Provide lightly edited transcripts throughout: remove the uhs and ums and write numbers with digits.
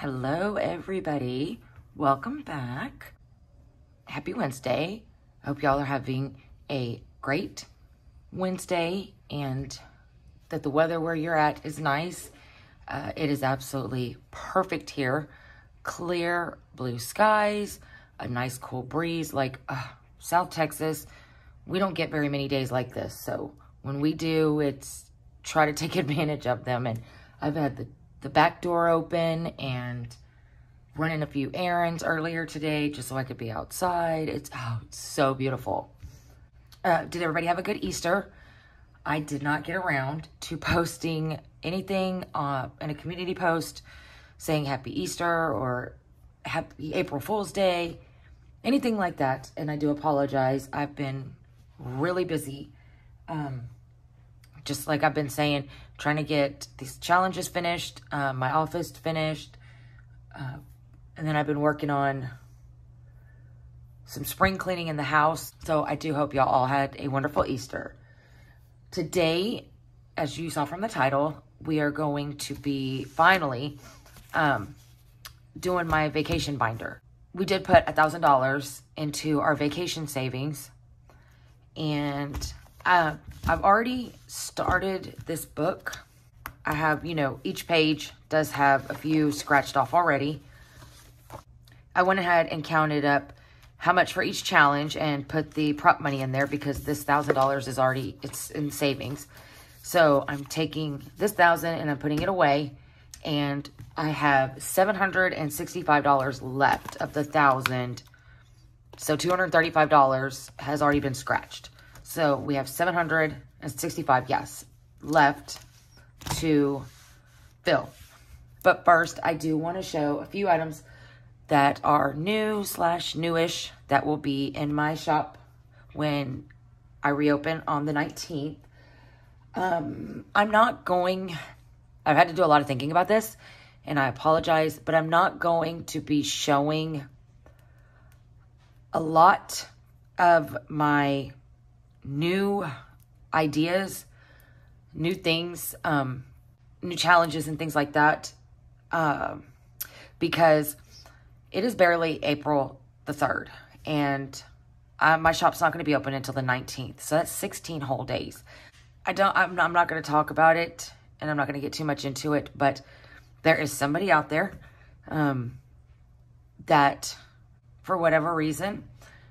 Hello, everybody. Welcome back. Happy Wednesday. I hope y'all are having a great Wednesday and that the weather where you're at is nice. It is absolutely perfect here. Clear blue skies, a nice cool breeze. Like South Texas, we don't get very many days like this. So when we do, it's try to take advantage of them. And I've had the back door open and running a few errands earlier today just so I could be outside. It's so beautiful. Did everybody have a good Easter? I did not get around to posting anything in a community post saying Happy Easter or Happy April Fool's Day, anything like that. And I do apologize. I've been really busy. Just like I've been saying, trying to get these challenges finished, my office finished, and then I've been working on some spring cleaning in the house. So I do hope y'all all had a wonderful Easter. Today, as you saw from the title, we are going to be finally doing my vacation binder. We did put $1,000 into our vacation savings, and I've already started this book. I have, each page does have a few scratched off already. I went ahead and counted up how much for each challenge and put the prop money in there because this $1,000 is already, it's in savings. So I'm taking this $1,000 and I'm putting it away, and I have $765 left of the $1,000. So $235 has already been scratched. So we have $765, left to fill. But first, I do want to show a few items that are new/newish that will be in my shop when I reopen on the 19th. I've had to do a lot of thinking about this, and I apologize, but I'm not going to be showing a lot of my new ideas, new things, new challenges and things like that, because it is barely April the 3rd, and my shop's not going to be open until the 19th, so that's 16 whole days. I'm not going to talk about it, and I'm not going to get too much into it, but there is somebody out there that, for whatever reason,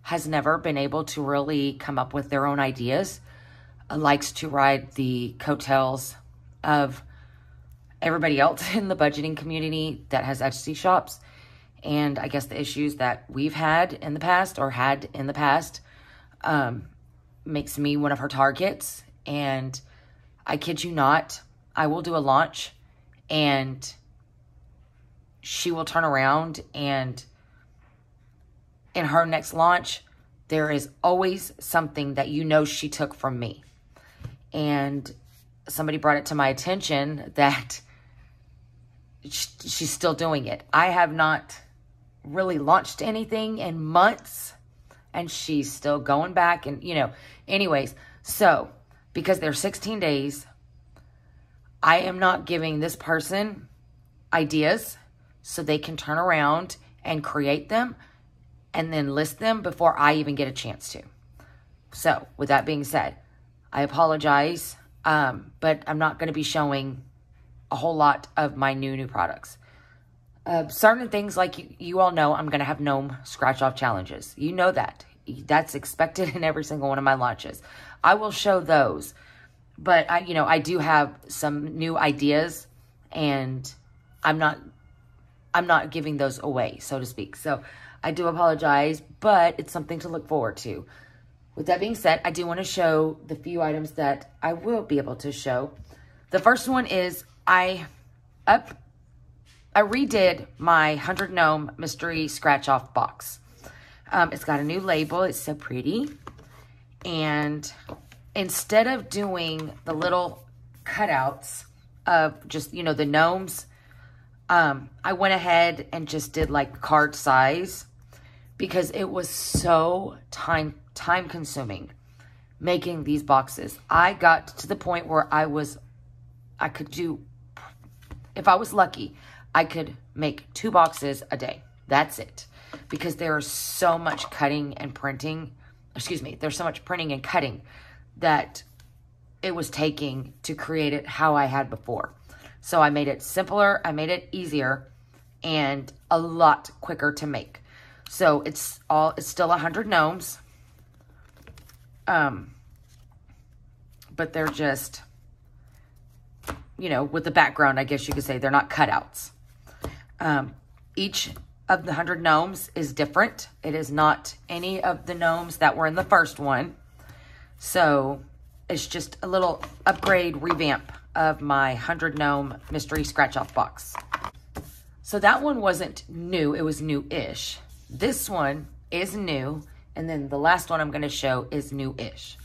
has never been able to really come up with their own ideas, likes to ride the coattails of everybody else in the budgeting community that has Etsy shops. And I guess the issues that we've had in the past makes me one of her targets. And I kid you not, I will do a launch and she will turn around, and in her next launch, there is always something that she took from me. And somebody brought it to my attention that she's still doing it. I have not really launched anything in months, and she's still going back and, anyways. So, because they're 16 days, I am not giving this person ideas so they can turn around and create them and then list them before I even get a chance to. So, with that being said, I apologize, but I'm not going to be showing a whole lot of my new products. Certain things, like you all know, I'm going to have gnome scratch-off challenges. You know that. That's expected in every single one of my launches. I will show those, but I do have some new ideas, and I'm not giving those away, so to speak. So I do apologize, but it's something to look forward to. With that being said, I do want to show the few items that I will be able to show. The first one is I redid my 100 Gnome Mystery Scratch-Off box. It's got a new label. It's so pretty. And instead of doing the little cutouts of just, the gnomes, I went ahead and just did like card size because it was so time consuming making these boxes. I got to the point where I could do, if I was lucky, I could make 2 boxes a day. That's it. Because there's so much cutting and printing. Excuse me. There's so much printing and cutting that it was taking to create it how I had before. So I made it simpler. I made it easier and a lot quicker to make. So it's still 100 gnomes. But they're just, you know, with the background, I guess you could say they're not cutouts. Each of the 100 gnomes is different. It is not any of the gnomes that were in the first one. So it's just a little upgrade revamp of my 100 gnome mystery scratch off box. So that one wasn't new. It was new-ish. This one is new. And then the last one I'm going to show is new-ish.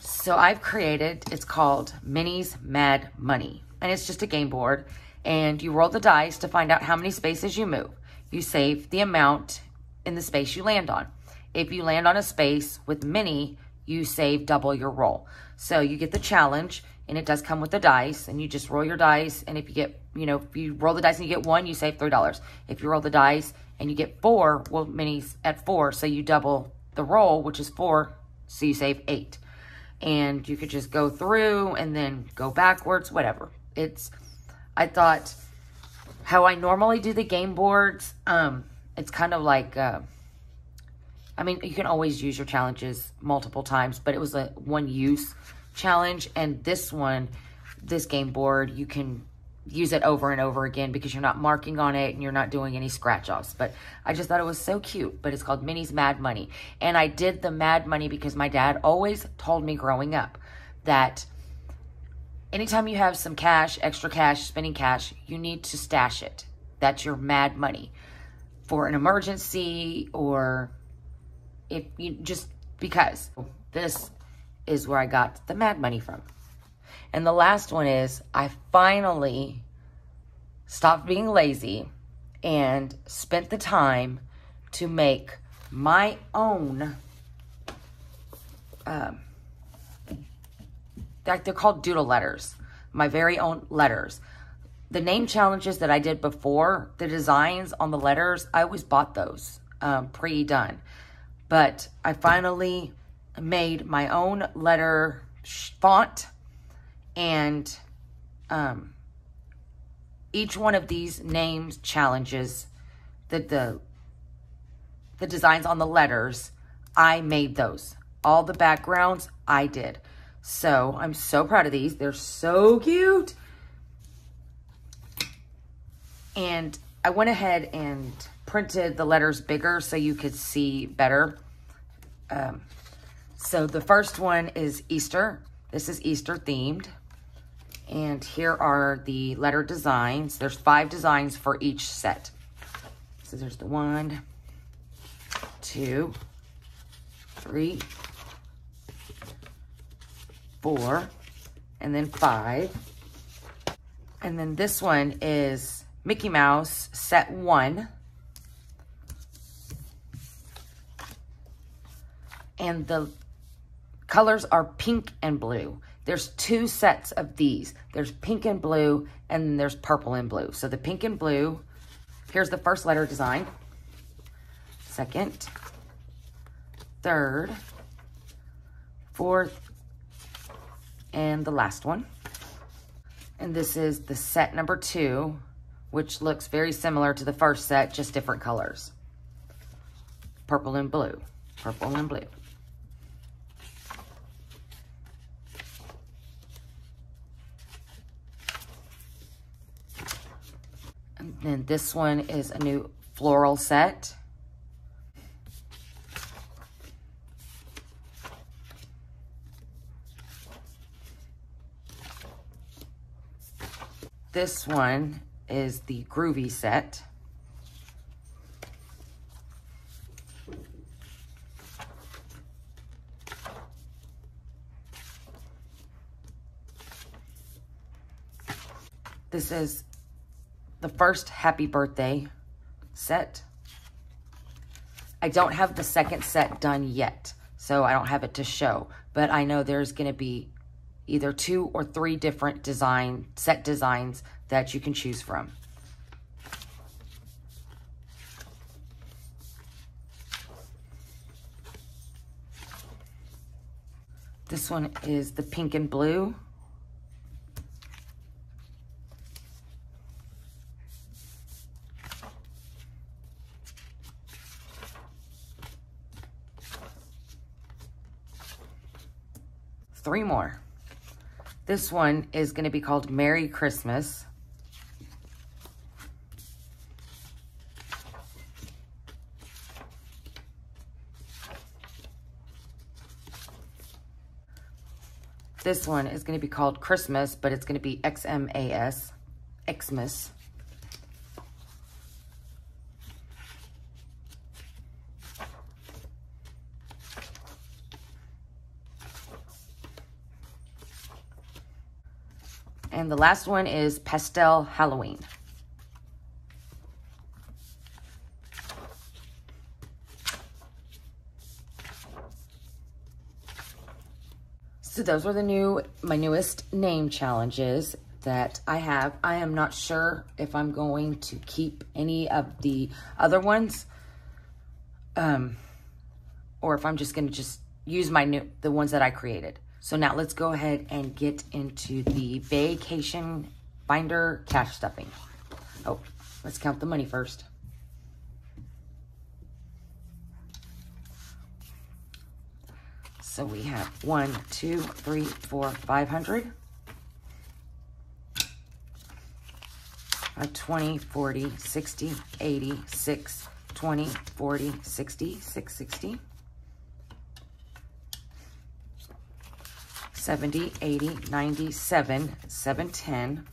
So I've created, it's called Minnie's Mad Money. And it's just a game board. And you roll the dice to find out how many spaces you move. You save the amount in the space you land on. If you land on a space with Minnie, you save double your roll. So you get the challenge, and it does come with the dice. And you just roll your dice. And if you get, you know, if you roll the dice and you get 1, you save $3. If you roll the dice and you get 4, well, Minnie's at 4. So you double the roll, which is 4. So you save 8. And you could just go through and then go backwards, whatever. I thought how I normally do the game boards, it's kind of like, I mean, you can always use your challenges multiple times, but it was a one-use challenge. And this one, this game board, you can use it over and over again because you're not marking on it and you're not doing any scratch-offs. But I just thought it was so cute. But it's called Minnie's Mad Money. And I did the Mad Money because my dad always told me growing up that anytime you have some cash, extra cash, spending cash, you need to stash it. That's your mad money for an emergency, or if you just, because this is where I got the mad money from. And the last one is I finally stopped being lazy and spent the time to make my own, they're called doodle letters, my very own letters. The name challenges that I did before, the designs on the letters, I always bought those pre-done. But I finally made my own letter font, and each one of these names challenges, the designs on the letters, I made those. All the backgrounds, I did. So I'm so proud of these. They're so cute. And I went ahead and printed the letters bigger so you could see better. So the first one is Easter. This is Easter themed. And here are the letter designs. There's 5 designs for each set. So there's the 1, 2, 3, 4, and then 5. And then this one is Mickey Mouse set 1. And the colors are pink and blue. There's 2 sets of these. There's pink and blue, and then there's purple and blue. So the pink and blue, here's the first letter design. Second, third, fourth, and the last one. And this is the set number 2, which looks very similar to the first set, just different colors. Purple and blue, purple and blue. And then this one is a new floral set. This one is the groovy set. This is the first happy birthday set. I don't have the second set done yet, so I don't have it to show, but I know there's going to be either 2 or 3 different set designs that you can choose from. This one is the pink and blue. Three more. This one is going to be called Merry Christmas. This one is going to be called Christmas, but it's going to be Xmas, Xmas. And the last one is Pastel Halloween. So those are my newest name challenges that I have. I am not sure if I'm going to keep any of the other ones, or if I'm just going to use the ones that I created. So now let's go ahead and get into the vacation binder cash stuffing. Oh, let's count the money first. So we have 1, 2, 3, 4, 500. 20, 40, 60, 80, 6, 20, 40, 60, 660. 70, 80, 90, 710.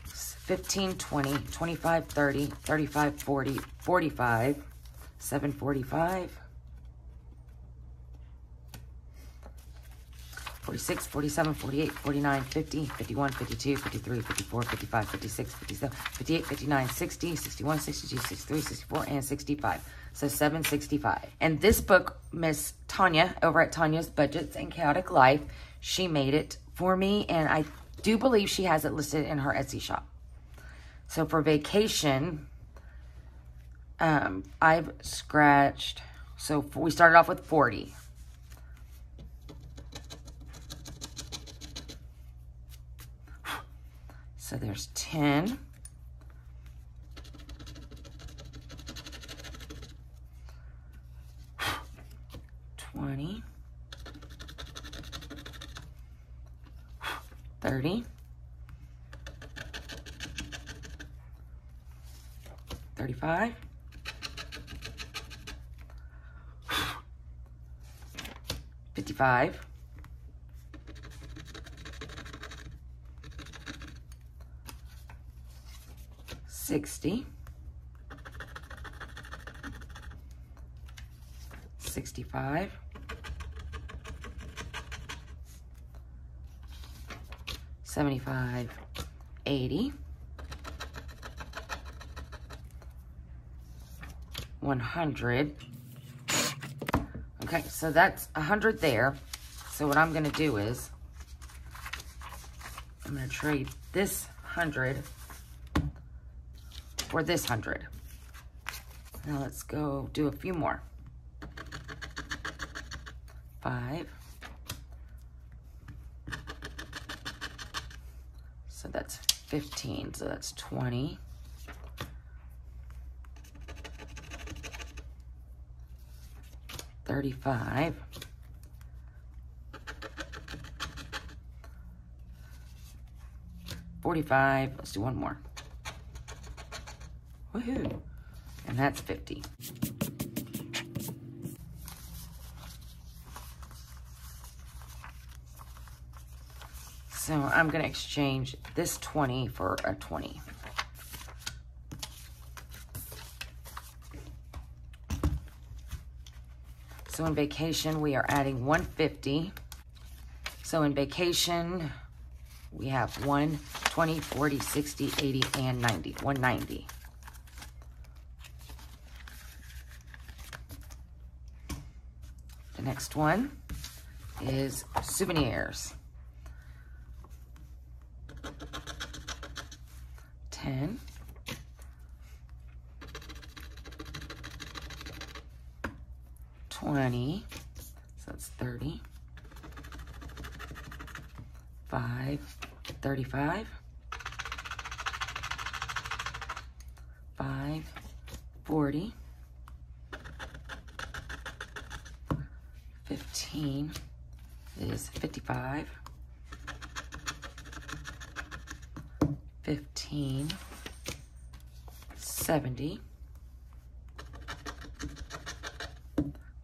15, 20, 25, 30, 35, 40, 45, 745. 46, 47, 48, 49, 50, 51, 52, 53, 54, 55, 56, 57, 58, 59, 60, 61, 62, 63, 64, and 65. So 765. And this book, Miss Tanya, over at Tanya's Budgets and Chaotic Life, she made it for me, and I do believe she has it listed in her Etsy shop. So for vacation, I've scratched, so we started off with 40. So there's 10. 20. 30. 35. 55. 60. 65. 75. 80. 100. Okay, so that's 100 there. So what I'm going to do is I'm going to trade this 100 for this 100. Now let's go do a few more. 5. So that's 15. So that's 20. 35. 45. Let's do one more. Woohoo! And that's 50. So I'm going to exchange this 20 for a 20. So in vacation, we are adding 150. So in vacation, we have 1, 20, 40, 60, 80, and 90. 190. The next one is souvenirs. 10. 20. 20, so that's 30. 5, 35. 5, 40. 15 is 55. 15, 70.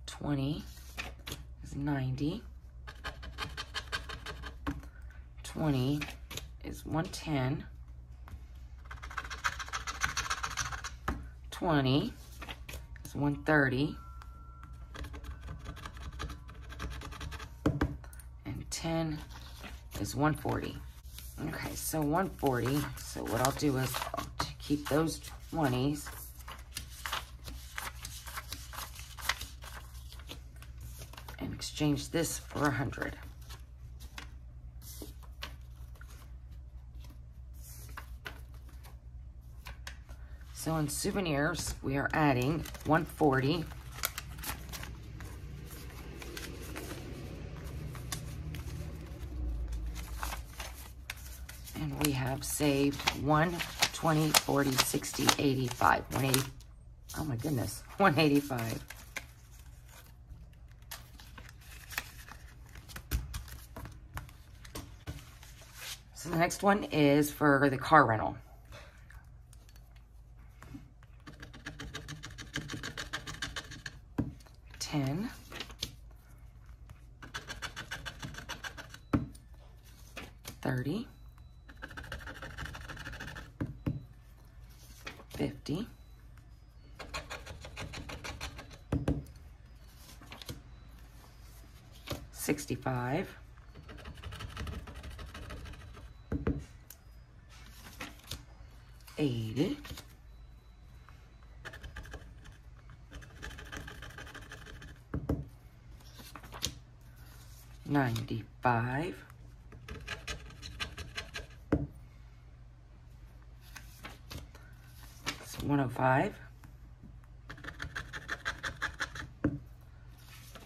20 is 90. 20 is 110. 20 is 130. And 10 is 140. Okay, so 140. So what I'll do is I'll keep those 20s. And exchange this for 100. So in souvenirs, we are adding 140. And we have saved 1, 20, 40, 60, 85, 180. Oh my goodness, 185. So the next one is for the car rental. $10. 30. 50. 65. 80. 95. 105.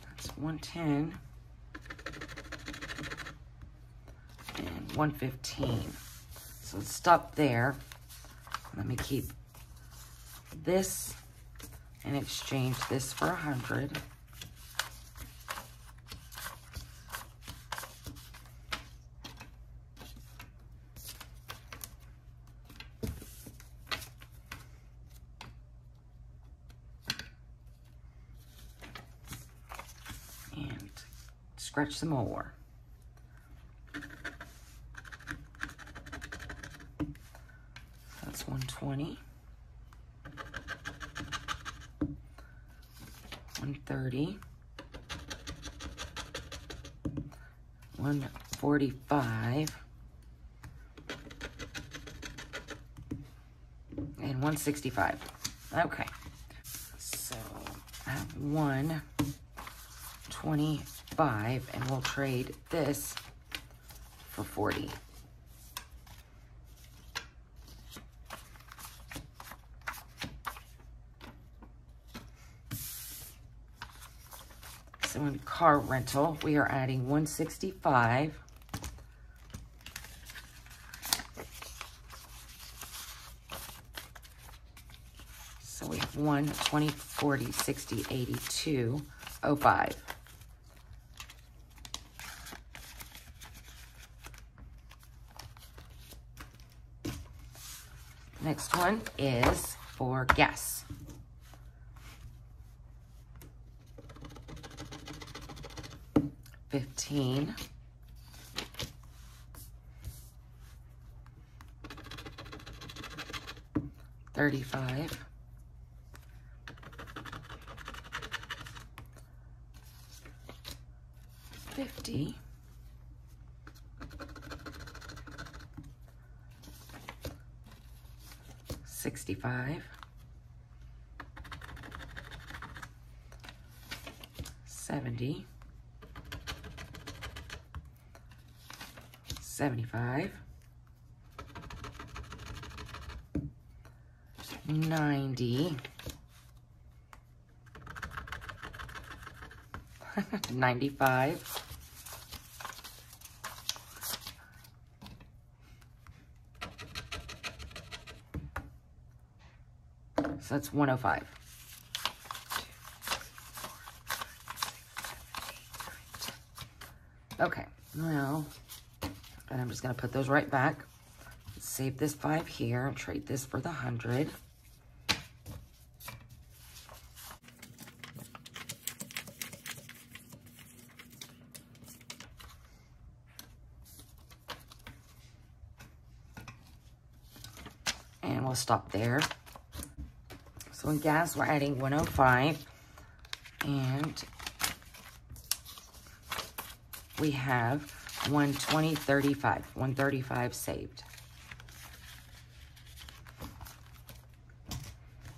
That's 110. And 115. So let's stop there. Let me keep this and exchange this for 100. And scratch some more. That's 120. 130. 145. And 165. Okay. So I have 125, and we'll trade this for 40. So in car rental, we are adding 165. So we have 1, 20, 40, 60, 80, 2, 05. Next one is for gas. $15. 35. 50. 65. 70. 75. 90. 95. So that's 105. Okay, now, and I'm just going to put those right back. Save this 5 here and trade this for the 100. And we'll stop there. So in gas, we're adding 105. And we have 120.35. 135 saved.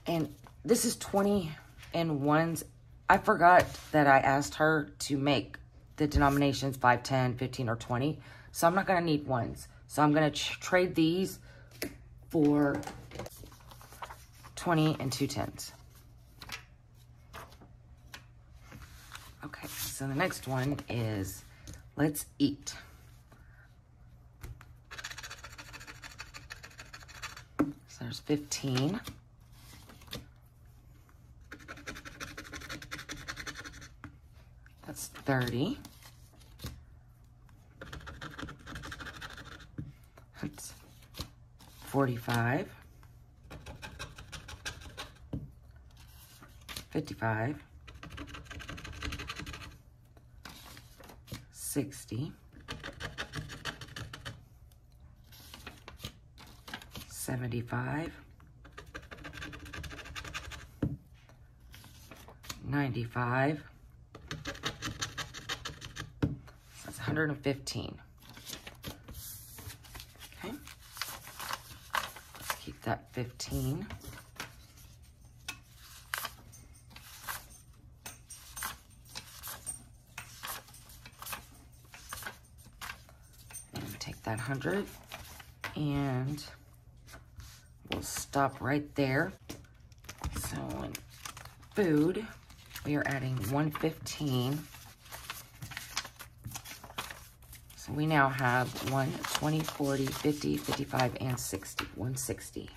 And this is 20 and ones. I forgot that I asked her to make the denominations 5, 10, 15, or 20. So I'm not going to need ones. So I'm going to trade these for 20 and 2 10s. Okay, so the next one is let's eat. So there's 15. That's 30. That's 45. 55. 60. 75. 95. That's 115. Okay. Let's keep that 15. And take that 100 and we'll stop right there. So in food, we are adding 115. So we now have 1, 20, 40, 50, 55, and 60. 160.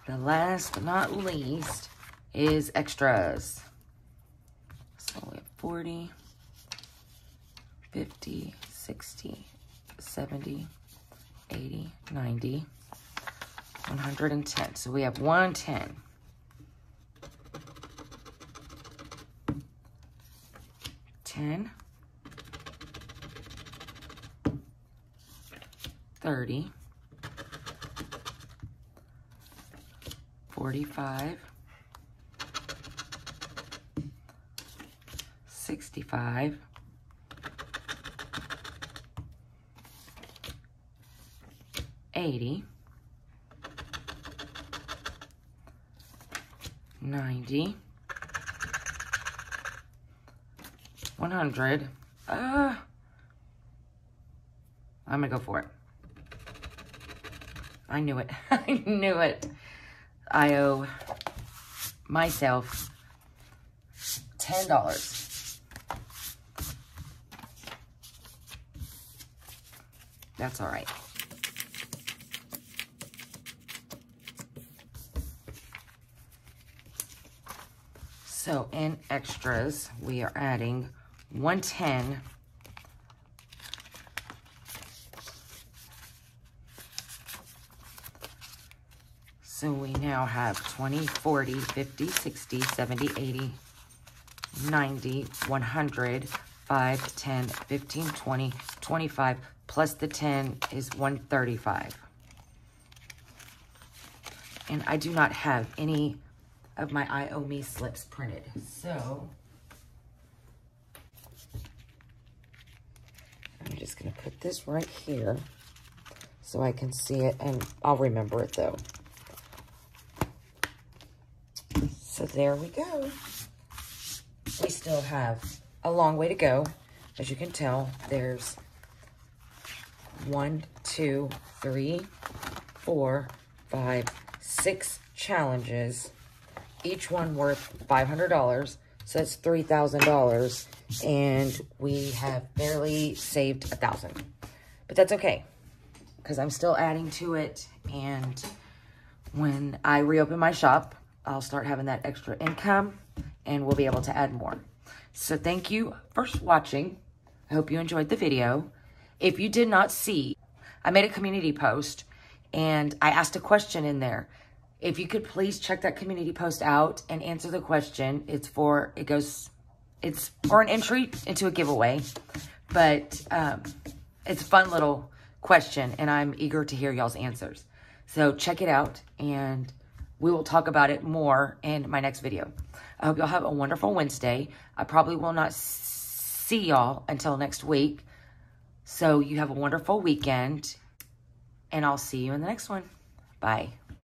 The last but not least is extras. So we have 40, 50, 60, 70, 80, 90, 110. So we have 110. 10, 30, 45, 65, 80, 90, 100. I'm gonna go for it. I knew it. I knew it. I owe myself $10. That's all right. So in extras, we are adding 110. So we now have 20, 40, 50, 60, 70, 80, 90, 100, 5, 10, 15, 20, 25, plus the 10 is 135. And I do not have any of my I owe me slips printed. So I'm just going to put this right here so I can see it, and I'll remember it though. So there we go. We still have a long way to go. As you can tell, there's 1, 2, 3, 4, 5, 6 challenges, each one worth $500. So that's $3,000. And we have barely saved $1,000. But that's okay, because I'm still adding to it. And when I reopen my shop, I'll start having that extra income, and we'll be able to add more. So thank you for watching. I hope you enjoyed the video. If you did not see, I made a community post, and I asked a question in there. If you could please check that community post out and answer the question. It's for an entry into a giveaway, but it's a fun little question, and I'm eager to hear y'all's answers. So check it out, and we will talk about it more in my next video. I hope y'all have a wonderful Wednesday. I probably will not see y'all until next week. So you have a wonderful weekend, and I'll see you in the next one. Bye.